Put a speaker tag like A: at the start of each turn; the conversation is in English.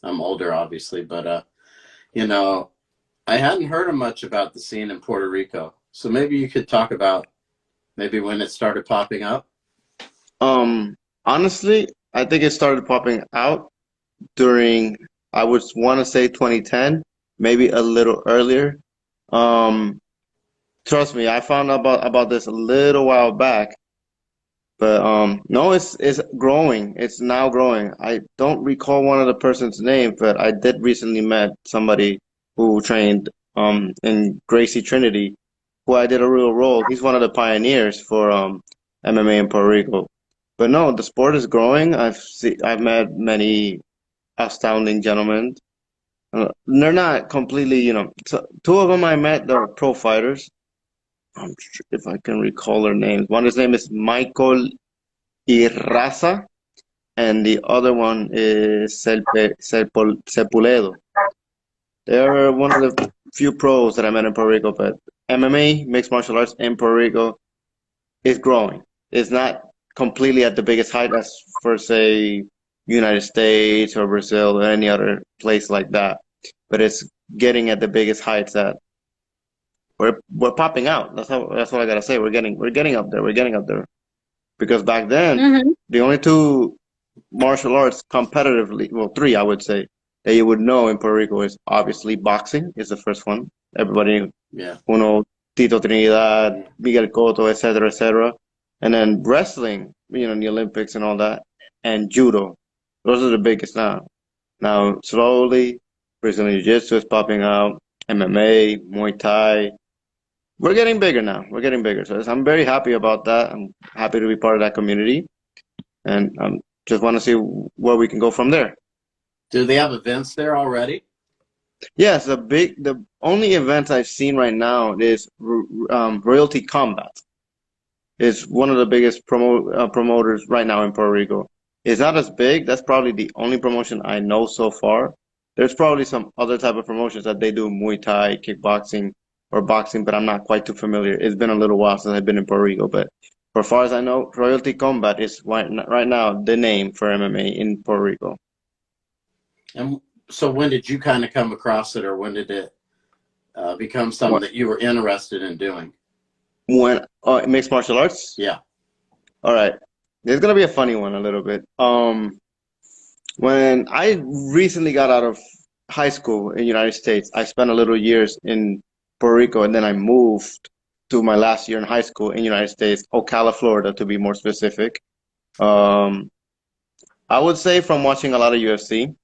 A: I'm older, obviously, but you know, I hadn't heard much about the scene in Puerto Rico. So maybe you could talk about maybe when it started popping up.
B: Um, Honestly, I think it started popping out during, I would want to say 2010, maybe a little earlier. Um, Trust me, I found out about this a little while back, but no, it's growing. It's now growing. I don't recall one of the person's name, but I did recently met somebody who trained in Gracie Trinity, who I did a real role. He's one of the pioneers for MMA in Puerto Rico. But no, the sport is growing. I've met many astounding gentlemen. They're not completely, so two of them I met, they're pro fighters. If I can recall their names. One his name is Michael Irraza, and the other one is Sepuledo. They're one of the few pros that I met in Puerto Rico, but MMA, mixed martial arts in Puerto Rico, is growing. It's not completely at the biggest height as for, say, United States or Brazil or any other place like that, but it's getting at the biggest heights that we're popping out. That's what I gotta say. We're getting up there. We're getting up there. Because back then,
C: Hmm.
B: the only two martial arts competitively, well, three I would say, that you would know in Puerto Rico is obviously boxing is the first one. Everybody,
A: Yeah.
B: Uno, Tito Trinidad,
A: Yeah.
B: Miguel Cotto, etc., etc. And then wrestling, in the Olympics and all that, and judo. Those are the biggest now. Now, slowly, Brazilian Jiu-Jitsu is popping out, MMA, Muay Thai. We're getting bigger now. We're getting bigger. So I'm very happy about that. I'm happy to be part of that community, and just want to see where we can go from there.
A: Do they have events there already?
B: Yes, the only event I've seen right now is Royalty Combat. It's one of the biggest promoters right now in Puerto Rico. It's not as big. That's probably the only promotion I know so far. There's probably some other type of promotions that they do Muay Thai, kickboxing, or boxing, but I'm not quite too familiar. It's been a little while since I've been in Puerto Rico, but for as far as I know, Royalty Combat is right now the name for MMA in Puerto Rico.
A: And so when did you kind of come across it, or when did it become something that you were interested in doing?
B: When mixed martial arts?
A: Yeah.
B: All right. There's gonna be a funny one a little bit. When I recently got out of high school in the United States, I spent a little years in Puerto Rico, and then I moved to my last year in high school in the United States, Ocala, Florida, to be more specific. Um, I would say from watching a lot of UFC.